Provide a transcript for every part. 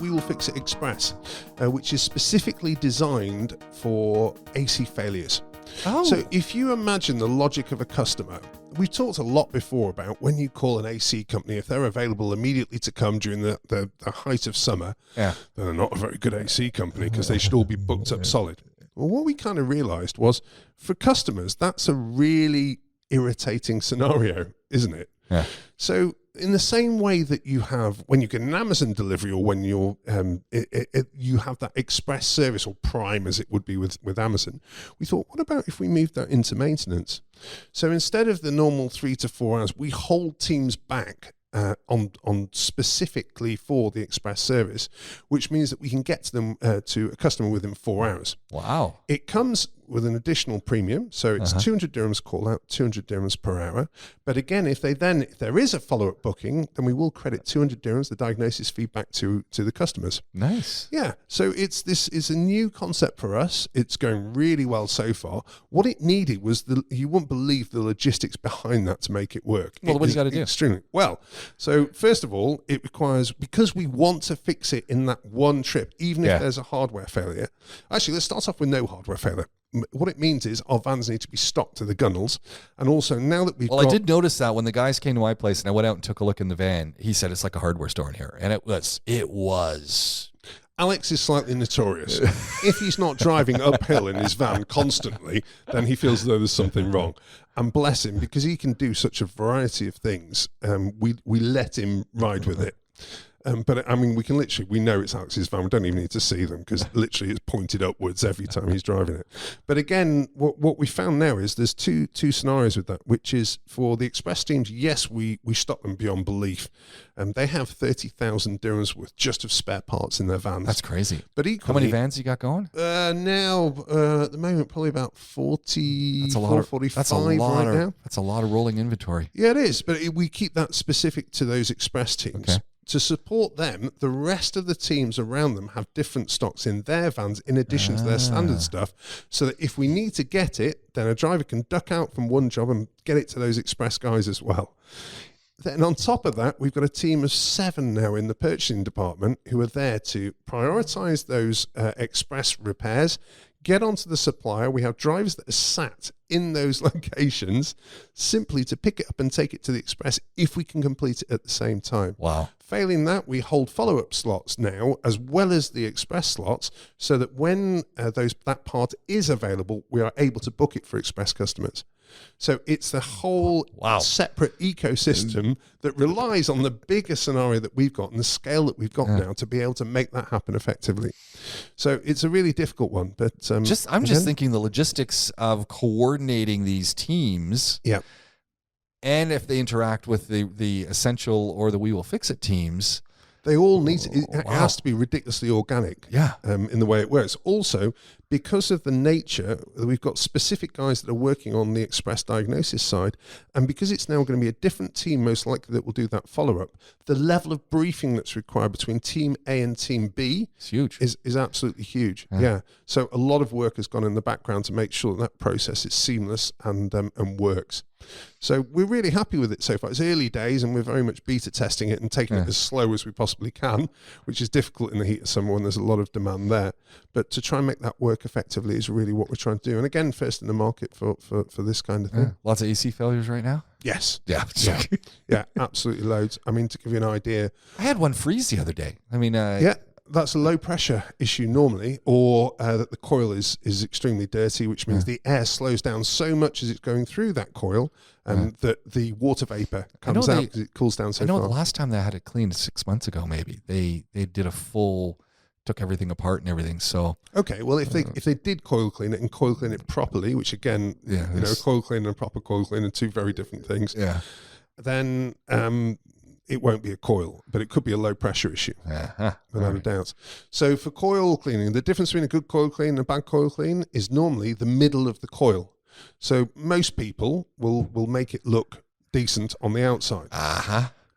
We Will Fix It Express, which is specifically designed for AC failures. Oh. So if you imagine the logic of a customer, we've talked a lot before about when you call an AC company, if they're available immediately to come during the height of summer, then they're not a very good AC company because they should all be booked up solid. Well, what we kind of realized was for customers, that's a really irritating scenario, isn't it? Yeah. So in the same way that you have when you get an Amazon delivery or when you're you have that express service or Prime as it would be with Amazon, we thought, what about if we moved that into maintenance? So instead of the normal 3 to 4 hours, we hold teams back on specifically for the express service, which means that we can get to them to a customer within 4 hours. Wow. It comes with an additional premium, so it's 200 dirhams call out, 200 dirhams per hour. But again, if there is a follow-up booking, then we will credit 200 dirhams, the diagnosis feedback to the customers. Nice. Yeah, so this is a new concept for us. It's going really well so far. What it needed was you wouldn't believe the logistics behind that to make it work. Well, what do you got to do? Extremely well. So first of all, it requires, because we want to fix it in that one trip, even if there's a hardware failure. Actually, let's start off with no hardware failure. What it means is our vans need to be stocked to the gunnels, and also now that we've I did notice that when the guys came to my place and I went out and took a look in the van, he said it's like a hardware store in here, and it was. Alex is slightly notorious. If he's not driving uphill in his van constantly, then he feels as though there's something wrong. And bless him, because he can do such a variety of things, we let him ride with it. But I mean, we know it's Alex's van. We don't even need to see them because literally it's pointed upwards every time he's driving it. But again, what we found now is there's two scenarios with that, which is for the express teams, yes, we stop them beyond belief. They have 30,000 dirhams worth just of spare parts in their vans. That's crazy. But equally, how many vans you got going? Now, at the moment, probably about 40, that's a lot 45 that's a lot right of, now. That's a lot of rolling inventory. Yeah, it is. But we keep that specific to those express teams. Okay. To support them, the rest of the teams around them have different stocks in their vans in addition to their standard stuff, so that if we need to get it, then a driver can duck out from one job and get it to those express guys as well. Then on top of that, we've got a team of 7 now in the purchasing department who are there to prioritise those express repairs, get onto the supplier. We have drivers that are sat in those locations simply to pick it up and take it to the express if we can complete it at the same time. Wow. Failing that, we hold follow-up slots now as well as the express slots, so that when that part is available, we are able to book it for express customers. So it's the whole separate ecosystem that relies on the bigger scenario that we've got and the scale that we've got now to be able to make that happen effectively. So it's a really difficult one. But I'm just thinking the logistics of coordinating these teams. Yeah. And if they interact with the Essential or the We Will Fix It teams, they all need to, it has to be ridiculously organic in the way it works. Also, because of the nature, we've got specific guys that are working on the express diagnosis side, and because it's now going to be a different team most likely that will do that follow-up, the level of briefing that's required between Team A and Team B is absolutely huge. Yeah. So a lot of work has gone in the background to make sure that process is seamless and works. So we're really happy with it so far. It's early days and we're very much beta testing it and taking it as slow as we possibly can, which is difficult in the heat of summer when there's a lot of demand there. But to try and make that work effectively is really what we're trying to do. And again, first in the market for this kind of thing. Lots of AC failures right now? Yes. Yeah. Yeah, absolutely loads. I mean, to give you an idea. I had one freeze the other day. I mean, that's a low pressure issue normally, or that the coil is extremely dirty, which means the air slows down so much as it's going through that coil, and that the water vapor comes out because it cools down so far. I know the last time they had it cleaned 6 months ago, maybe they did a full, took everything apart and everything. So okay, well if they did coil clean it and coil clean it properly, which again, coil clean and proper coil clean are two very different things. Yeah. Then it won't be a coil, but it could be a low pressure issue, without a doubt. So for coil cleaning, the difference between a good coil clean and a bad coil clean is normally the middle of the coil. So most people will make it look decent on the outside,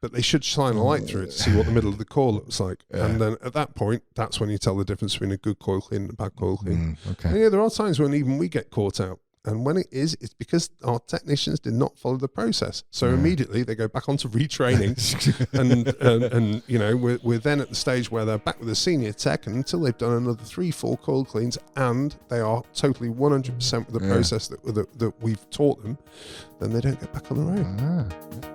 but they should shine a light through it to see what the middle of the coil looks like. And then at that point, that's when you tell the difference between a good coil clean and a bad coil clean. Okay. And yeah, there are times when even we get caught out. And when it is, it's because our technicians did not follow the process. So immediately they go back onto retraining, and you know, we're then at the stage where they're back with a senior tech, and until they've done another 3-4 coil cleans, and they are totally 100% with the process that we've taught them, then they don't get back on the road.